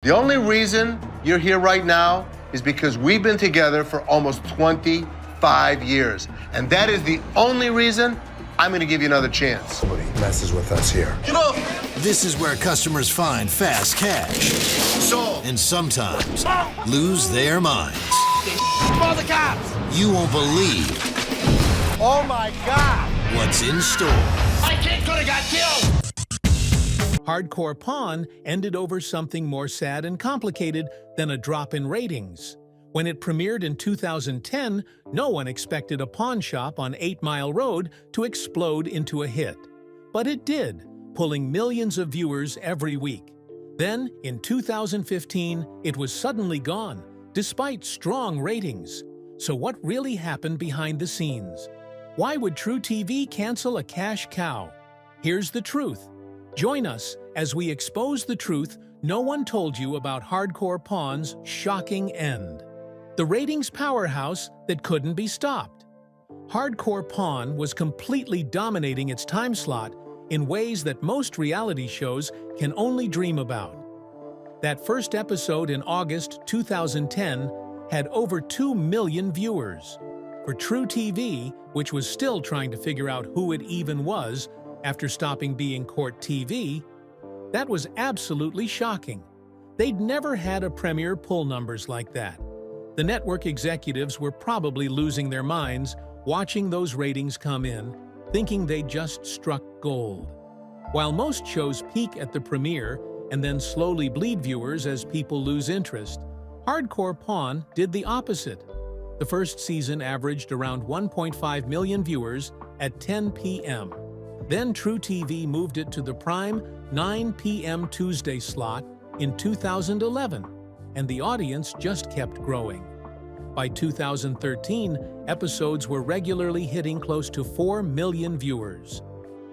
The only reason you're here right now is because we've been together for almost 25 years. And that is the only reason I'm gonna give you another chance. Somebody messes with us here. Get off! This is where customers find fast cash. Sold. And sometimes lose their minds. Call the cops! You won't believe Oh my God! what's in store. My kid could have got killed! Hardcore Pawn ended over something more sad and complicated than a drop in ratings. When it premiered in 2010, no one expected a pawn shop on 8 Mile Road to explode into a hit. But it did, pulling millions of viewers every week. Then, in 2015, it was suddenly gone, despite strong ratings. So what really happened behind the scenes? Why would truTV cancel a cash cow? Here's the truth. Join us as we expose the truth no one told you about Hardcore Pawn's shocking end. The ratings powerhouse that couldn't be stopped. Hardcore Pawn was completely dominating its time slot in ways that most reality shows can only dream about. That first episode in August 2010 had over 2 million viewers. For truTV, which was still trying to figure out who it even was after stopping being court TV, that was absolutely shocking. They'd never had a premiere pull numbers like that. The network executives were probably losing their minds watching those ratings come in, thinking they just struck gold. While most shows peak at the premiere and then slowly bleed viewers as people lose interest, Hardcore Pawn did the opposite. The first season averaged around 1.5 million viewers at 10 p.m. Then truTV moved it to the prime 9 p.m. Tuesday slot in 2011, and the audience just kept growing. By 2013, episodes were regularly hitting close to 4 million viewers.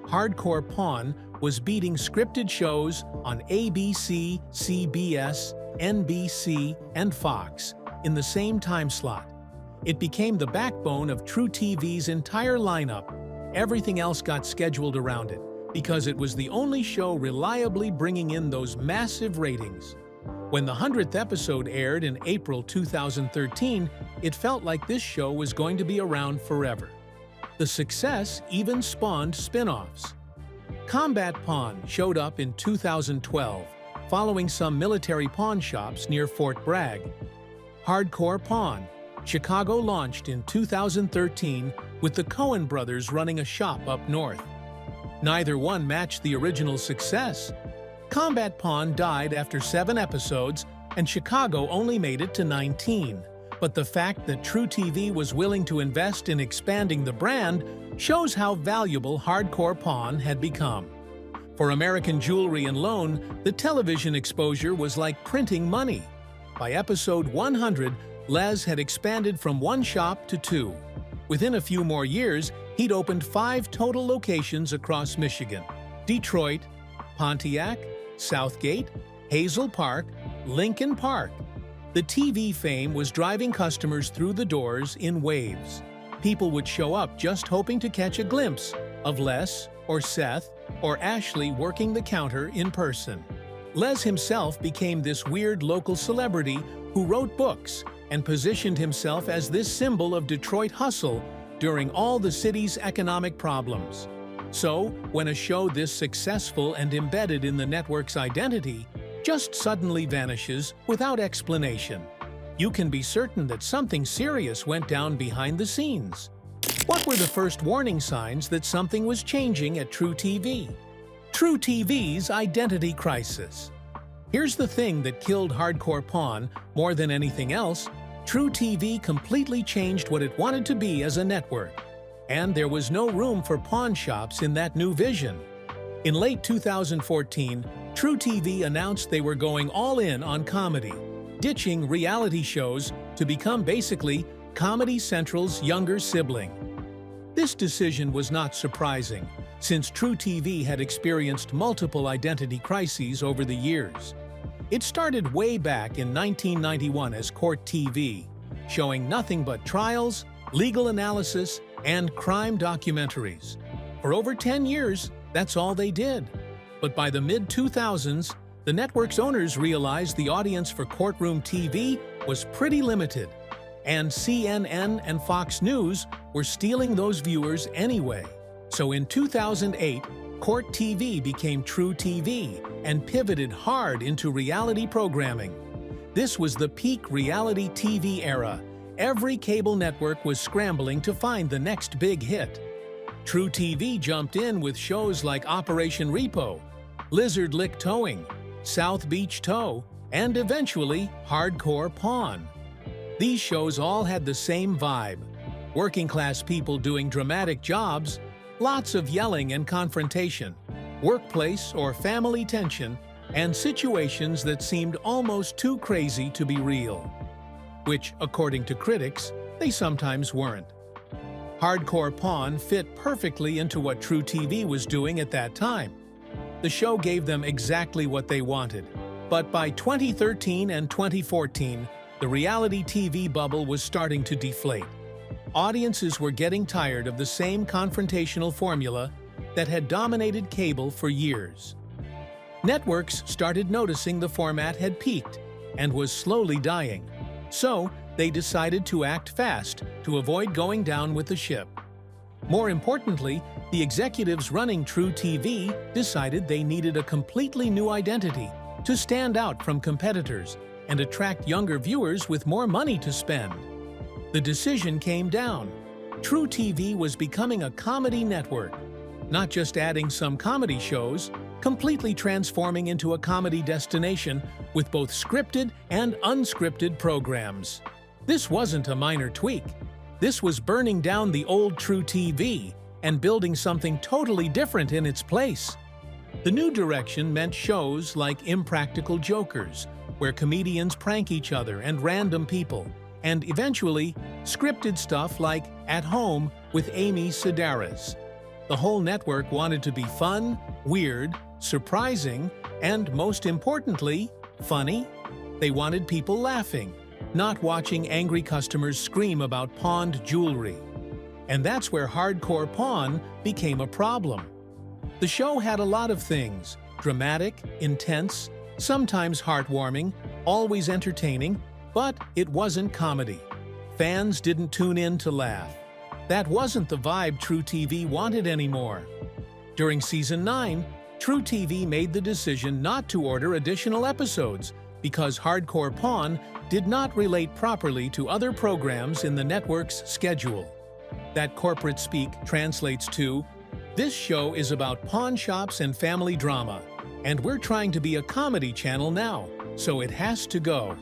Hardcore Pawn was beating scripted shows on ABC, CBS, NBC, and Fox in the same time slot. It became the backbone of truTV's entire lineup. Everything else got scheduled around it, because it was the only show reliably bringing in those massive ratings. When the 100th episode aired in April 2013, it felt like this show was going to be around forever. The success even spawned spin-offs. Combat Pawn showed up in 2012, following some military pawn shops near Fort Bragg. Hardcore Pawn, Chicago launched in 2013 with the Coen brothers running a shop up north. Neither one matched the original success. Combat Pawn died after 7 episodes, and Chicago only made it to 19. But the fact that truTV was willing to invest in expanding the brand shows how valuable Hardcore Pawn had become. For American Jewelry and Loan, the television exposure was like printing money. By episode 100, Les had expanded from 1 shop to 2. Within a few more years, he'd opened 5 total locations across Michigan: Detroit, Pontiac, Southgate, Hazel Park, Lincoln Park. The TV fame was driving customers through the doors in waves. People would show up just hoping to catch a glimpse of Les or Seth or Ashley working the counter in person. Les himself became this weird local celebrity who wrote books and positioned himself as this symbol of Detroit hustle during all the city's economic problems. So, when a show this successful and embedded in the network's identity just suddenly vanishes without explanation, you can be certain that something serious went down behind the scenes. What were the first warning signs that something was changing at truTV? truTV's identity crisis. Here's the thing that killed Hardcore Pawn more than anything else: truTV completely changed what it wanted to be as a network. And there was no room for pawn shops in that new vision. In late 2014, truTV announced they were going all in on comedy, ditching reality shows to become basically Comedy Central's younger sibling. This decision was not surprising, since truTV had experienced multiple identity crises over the years. It started way back in 1991 as Court TV, showing nothing but trials, legal analysis, and crime documentaries. For over 10 years, that's all they did. But by the mid-2000s, The network's owners realized the audience for courtroom TV was pretty limited, and CNN and Fox News were stealing those viewers anyway. So in 2008, Court TV became truTV and pivoted hard into reality programming. This was the peak reality TV era. Every cable network was scrambling to find the next big hit. truTV jumped in with shows like Operation Repo, Lizard Lick Towing, South Beach Tow, and eventually Hardcore Pawn. These shows all had the same vibe: working-class people doing dramatic jobs, lots of yelling and confrontation, workplace or family tension, and situations that seemed almost too crazy to be real. Which, according to critics, they sometimes weren't. Hardcore Pawn fit perfectly into what truTV was doing at that time. The show gave them exactly what they wanted. But by 2013 and 2014, the reality TV bubble was starting to deflate. Audiences were getting tired of the same confrontational formula that had dominated cable for years. Networks started noticing the format had peaked and was slowly dying. So, they decided to act fast to avoid going down with the ship. More importantly, the executives running truTV decided they needed a completely new identity to stand out from competitors and attract younger viewers with more money to spend. The decision came down. truTV was becoming a comedy network, not just adding some comedy shows, completely transforming into a comedy destination with both scripted and unscripted programs. This wasn't a minor tweak. This was burning down the old truTV and building something totally different in its place. The new direction meant shows like Impractical Jokers, where comedians prank each other and random people, and eventually scripted stuff like At Home with Amy Sedaris. The whole network wanted to be fun, weird, surprising, and most importantly, funny. They wanted people laughing, not watching angry customers scream about pawned jewelry. And that's where Hardcore Pawn became a problem. The show had a lot of things: dramatic, intense, sometimes heartwarming, always entertaining, but it wasn't comedy. Fans didn't tune in to laugh. That wasn't the vibe truTV wanted anymore. During Season 9, truTV made the decision not to order additional episodes because Hardcore Pawn did not relate properly to other programs in the network's schedule. That corporate speak translates to, "This show is about pawn shops and family drama, and we're trying to be a comedy channel now, so it has to go."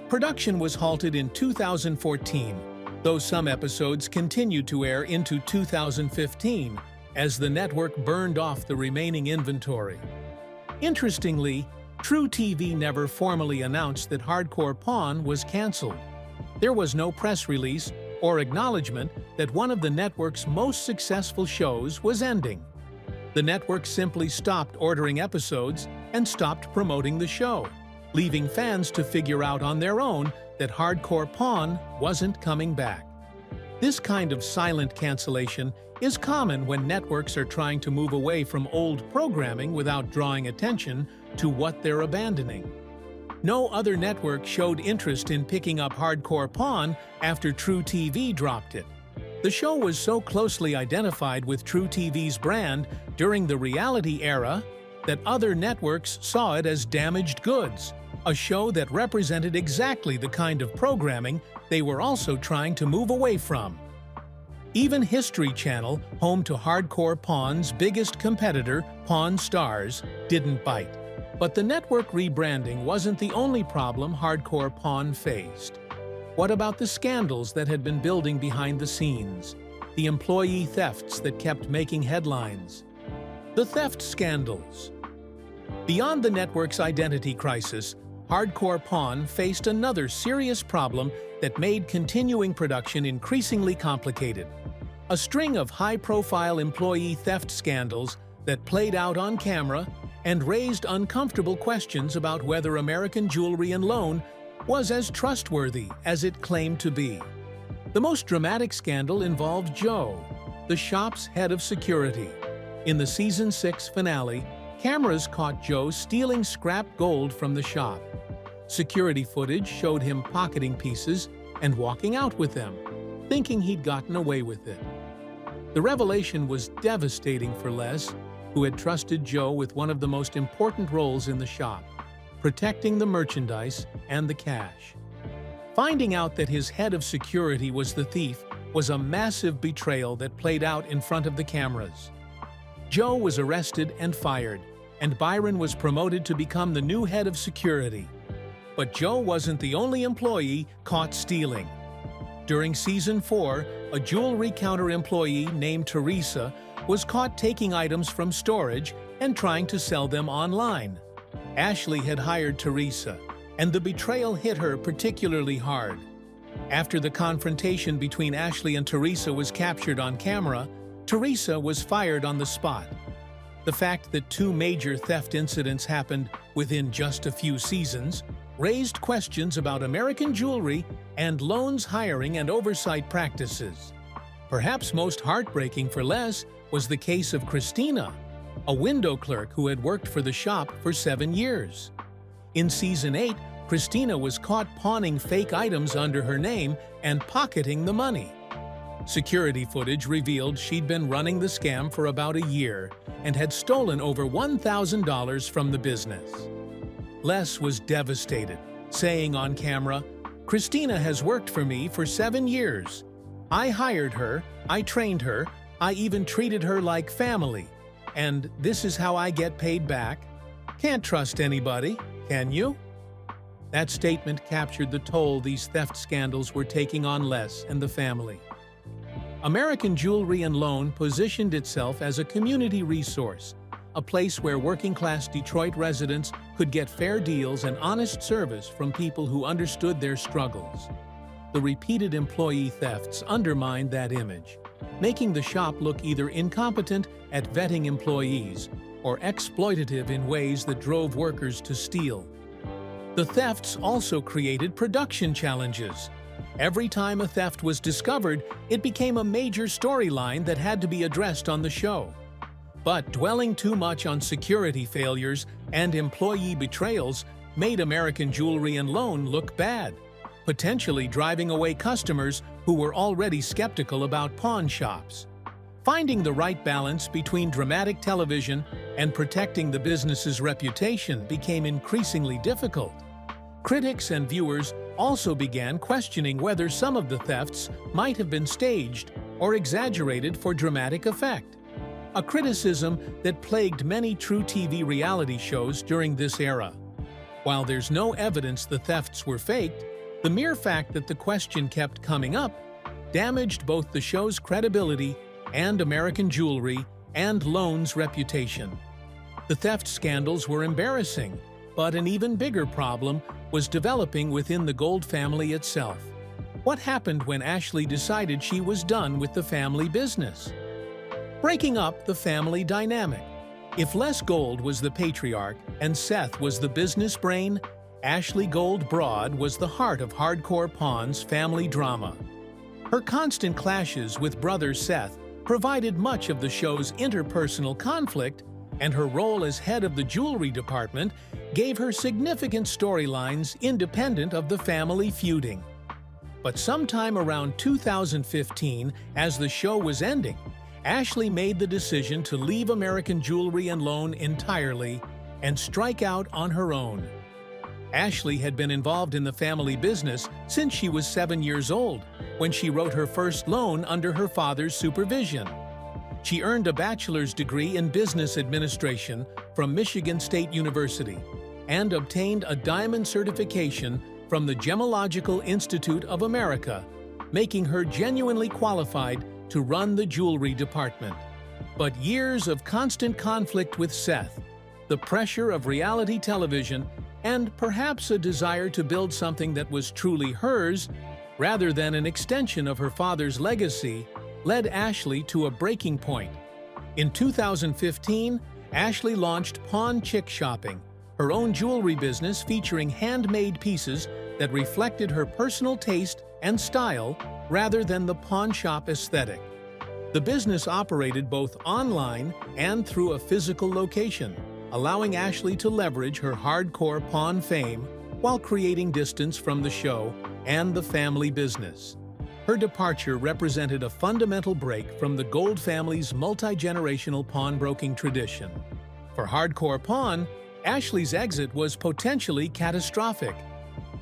Production was halted in 2014, though some episodes continued to air into 2015 as the network burned off the remaining inventory. Interestingly, truTV never formally announced that Hardcore Pawn was canceled. There was no press release or acknowledgement that one of the network's most successful shows was ending. The network simply stopped ordering episodes and stopped promoting the show, leaving fans to figure out on their own that Hardcore Pawn wasn't coming back. This kind of silent cancellation is common when networks are trying to move away from old programming without drawing attention to what they're abandoning. No other network showed interest in picking up Hardcore Pawn after truTV dropped it. The show was so closely identified with truTV's brand during the reality era that other networks saw it as damaged goods, a show that represented exactly the kind of programming they were also trying to move away from. Even History Channel, home to Hardcore Pawn's biggest competitor, Pawn Stars, didn't bite. But the network rebranding wasn't the only problem Hardcore Pawn faced. What about the scandals that had been building behind the scenes? The employee thefts that kept making headlines? The theft scandals. Beyond the network's identity crisis, Hardcore Pawn faced another serious problem that made continuing production increasingly complicated. A string of high-profile employee theft scandals that played out on camera and raised uncomfortable questions about whether American Jewelry and Loan was as trustworthy as it claimed to be. The most dramatic scandal involved Joe, the shop's head of security. In the Season 6 finale, cameras caught Joe stealing scrap gold from the shop. Security footage showed him pocketing pieces and walking out with them, thinking he'd gotten away with it. The revelation was devastating for Les, who had trusted Joe with one of the most important roles in the shop, protecting the merchandise and the cash. Finding out that his head of security was the thief was a massive betrayal that played out in front of the cameras. Joe was arrested and fired, and Byron was promoted to become the new head of security. But Joe wasn't the only employee caught stealing. During Season 4, a jewelry counter employee named Teresa was caught taking items from storage and trying to sell them online. Ashley had hired Teresa, and the betrayal hit her particularly hard. After the confrontation between Ashley and Teresa was captured on camera, Teresa was fired on the spot. The fact that two major theft incidents happened within just a few seasons raised questions about American jewelry and loans hiring and oversight practices. Perhaps most heartbreaking for Les was the case of Christina, a window clerk who had worked for the shop for 7 years. In Season 8, Christina was caught pawning fake items under her name and pocketing the money. Security footage revealed she'd been running the scam for about a year and had stolen over $1,000 from the business. Les was devastated, saying on camera, "Christina has worked for me for 7 years. I hired her, I trained her, I even treated her like family. And this is how I get paid back? Can't trust anybody, can you?" That statement captured the toll these theft scandals were taking on Les and the family. American Jewelry and Loan positioned itself as a community resource, a place where working-class Detroit residents could get fair deals and honest service from people who understood their struggles. The repeated employee thefts undermined that image, making the shop look either incompetent at vetting employees or exploitative in ways that drove workers to steal. The thefts also created production challenges. Every time a theft was discovered, it became a major storyline that had to be addressed on the show. But dwelling too much on security failures and employee betrayals made American Jewelry and Loan look bad, potentially driving away customers who were already skeptical about pawn shops. Finding the right balance between dramatic television and protecting the business's reputation became increasingly difficult. Critics and viewers also began questioning whether some of the thefts might have been staged or exaggerated for dramatic effect, a criticism that plagued many truTV reality shows during this era. While there's no evidence the thefts were faked, the mere fact that the question kept coming up damaged both the show's credibility and American Jewelry and Loan's reputation. The theft scandals were embarrassing, but an even bigger problem was developing within the Gold family itself. What happened when Ashley decided she was done with the family business? Breaking up the family dynamic. If Les Gold was the patriarch and Seth was the business brain, Ashley Gold Broad was the heart of Hardcore Pawn's family drama. Her constant clashes with brother Seth provided much of the show's interpersonal conflict, and her role as head of the jewelry department gave her significant storylines independent of the family feuding. But sometime around 2015, as the show was ending, Ashley made the decision to leave American Jewelry and Loan entirely and strike out on her own. Ashley had been involved in the family business since she was 7 years old, when she wrote her first loan under her father's supervision. She earned a bachelor's degree in business administration from Michigan State University and obtained a diamond certification from the Gemological Institute of America, making her genuinely qualified to run the jewelry department. But years of constant conflict with Seth, the pressure of reality television, and perhaps a desire to build something that was truly hers, rather than an extension of her father's legacy, led Ashley to a breaking point. In 2015, Ashley launched Pawn Chick Shopping, her own jewelry business featuring handmade pieces that reflected her personal taste and style rather than the pawn shop aesthetic. The business operated both online and through a physical location, allowing Ashley to leverage her hardcore pawn fame while creating distance from the show and the family business. Her departure represented a fundamental break from the Gold family's multi-generational pawnbroking tradition. For Hardcore Pawn, Ashley's exit was potentially catastrophic.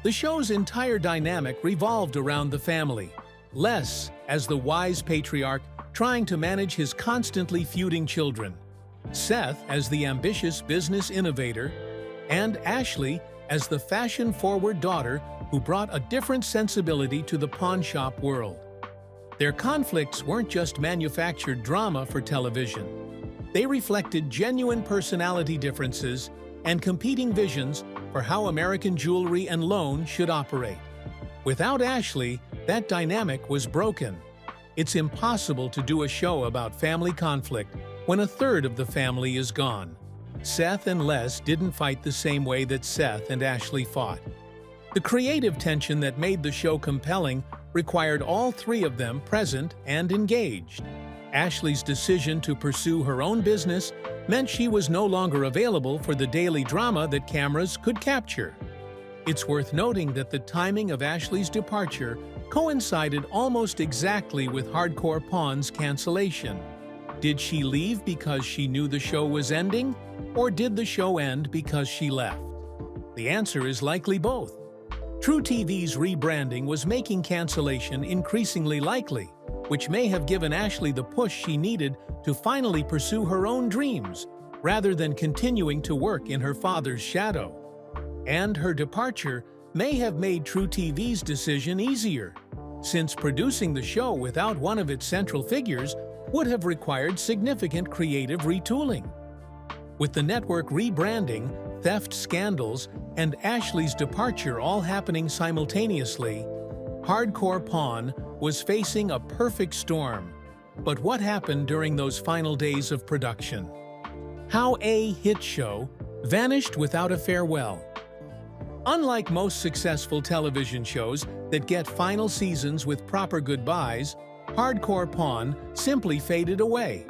The show's entire dynamic revolved around the family, Les as the wise patriarch trying to manage his constantly feuding children, Seth as the ambitious business innovator, and Ashley as the fashion-forward daughter who brought a different sensibility to the pawnshop world. Their conflicts weren't just manufactured drama for television. They reflected genuine personality differences and competing visions for how American jewelry and loan should operate. Without Ashley, that dynamic was broken. It's impossible to do a show about family conflict when a third of the family is gone. Seth and Les didn't fight the same way that Seth and Ashley fought. The creative tension that made the show compelling required all three of them present and engaged. Ashley's decision to pursue her own business meant she was no longer available for the daily drama that cameras could capture. It's worth noting that the timing of Ashley's departure coincided almost exactly with Hardcore Pawn's cancellation. Did she leave because she knew the show was ending, or did the show end because she left? The answer is likely both. truTV's rebranding was making cancellation increasingly likely, which may have given Ashley the push she needed to finally pursue her own dreams, rather than continuing to work in her father's shadow. And her departure may have made truTV's decision easier, since producing the show without one of its central figures would have required significant creative retooling. With the network rebranding, theft scandals, and Ashley's departure all happening simultaneously, Hardcore Pawn was facing a perfect storm. But what happened during those final days of production? How a hit show vanished without a farewell. Unlike most successful television shows that get final seasons with proper goodbyes, Hardcore Pawn simply faded away.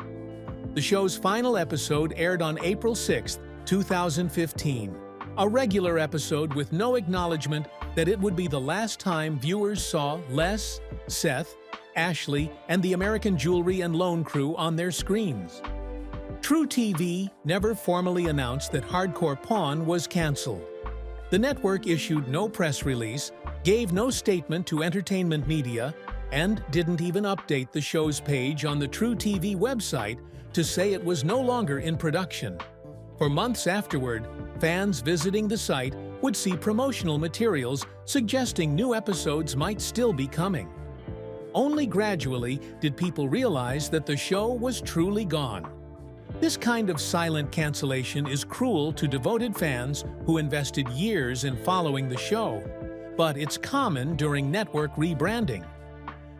The show's final episode aired on April 6, 2015, a regular episode with no acknowledgement that it would be the last time viewers saw Les, Seth, Ashley, and the American Jewelry and Loan crew on their screens. truTV never formally announced that Hardcore Pawn was canceled. The network issued no press release, gave no statement to entertainment media, and didn't even update the show's page on the truTV website to say it was no longer in production. For months afterward, fans visiting the site would see promotional materials suggesting new episodes might still be coming. Only gradually did people realize that the show was truly gone. This kind of silent cancellation is cruel to devoted fans who invested years in following the show, but it's common during network rebranding.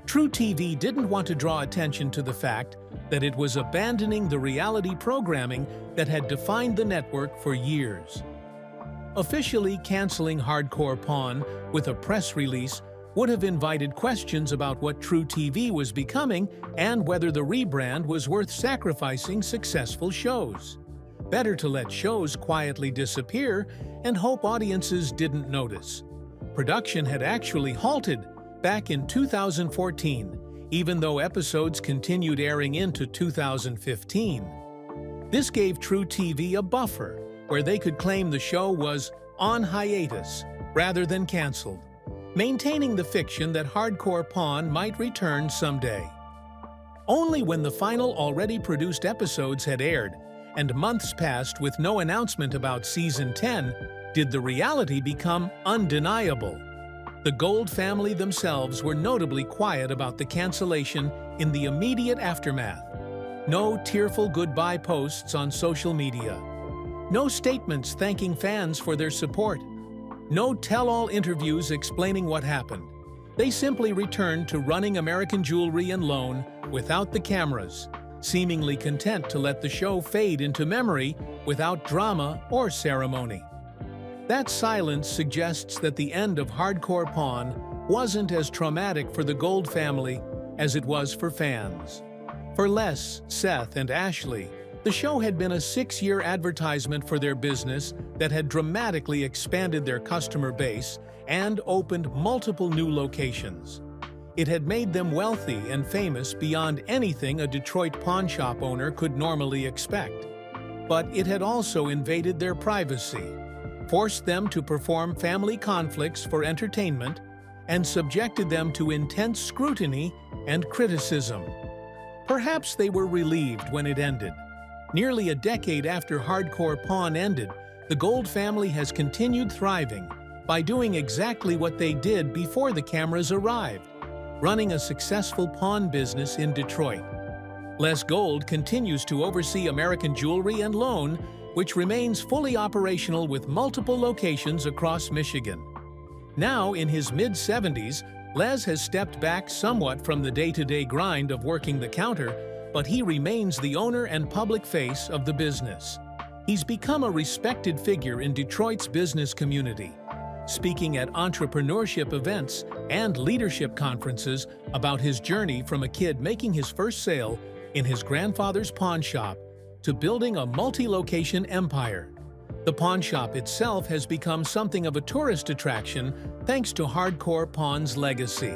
truTV didn't want to draw attention to the fact that it was abandoning the reality programming that had defined the network for years. Officially canceling Hardcore Pawn with a press release would have invited questions about what truTV was becoming and whether the rebrand was worth sacrificing successful shows. Better to let shows quietly disappear and hope audiences didn't notice. Production had actually halted back in 2014, even though episodes continued airing into 2015. This gave truTV a buffer where they could claim the show was on hiatus rather than canceled, maintaining the fiction that Hardcore Pawn might return someday. Only when the final already produced episodes had aired and months passed with no announcement about Season 10 did the reality become undeniable. The Gold family themselves were notably quiet about the cancellation in the immediate aftermath. No tearful goodbye posts on social media. No statements thanking fans for their support. No tell-all interviews explaining what happened. They simply returned to running American Jewelry and Loan without the cameras, seemingly content to let the show fade into memory without drama or ceremony. That silence suggests that the end of Hardcore Pawn wasn't as traumatic for the Gold family as it was for fans. For Les, Seth, and Ashley, The show had been a 6-year advertisement for their business that had dramatically expanded their customer base and opened multiple new locations. It had made them wealthy and famous beyond anything a Detroit pawn shop owner could normally expect. But it had also invaded their privacy, forced them to perform family conflicts for entertainment, and subjected them to intense scrutiny and criticism. Perhaps they were relieved when it ended. Nearly a decade after Hardcore Pawn ended, the Gold family has continued thriving by doing exactly what they did before the cameras arrived, running a successful pawn business in Detroit. Les Gold continues to oversee American Jewelry and Loan, which remains fully operational with multiple locations across Michigan. Now, in his mid-70s, Les has stepped back somewhat from the day-to-day grind of working the counter, but he remains the owner and public face of the business. He's become a respected figure in Detroit's business community, speaking at entrepreneurship events and leadership conferences about his journey from a kid making his first sale in his grandfather's pawn shop to building a multi-location empire. The pawn shop itself has become something of a tourist attraction thanks to Hardcore Pawn's legacy.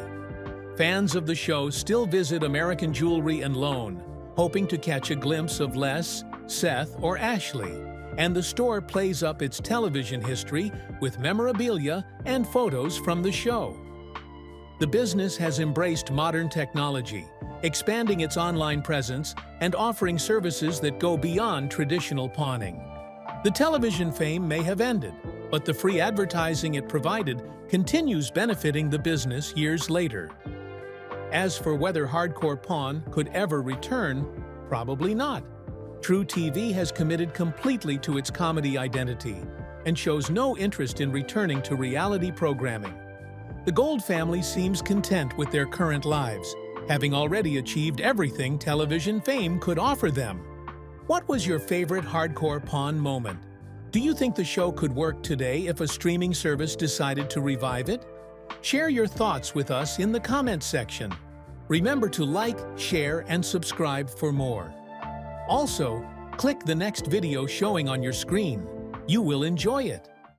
Fans of the show still visit American Jewelry and Loan, hoping to catch a glimpse of Les, Seth, or Ashley, and the store plays up its television history with memorabilia and photos from the show. The business has embraced modern technology, expanding its online presence and offering services that go beyond traditional pawning. The television fame may have ended, but the free advertising it provided continues benefiting the business years later. As for whether Hardcore Pawn could ever return, probably not. truTV has committed completely to its comedy identity and shows no interest in returning to reality programming. The Gold family seems content with their current lives, having already achieved everything television fame could offer them. What was your favorite Hardcore Pawn moment? Do you think the show could work today if a streaming service decided to revive it? Share your thoughts with us in the comments section. Remember to like, share, and subscribe for more. Also, click the next video showing on your screen. You will enjoy it.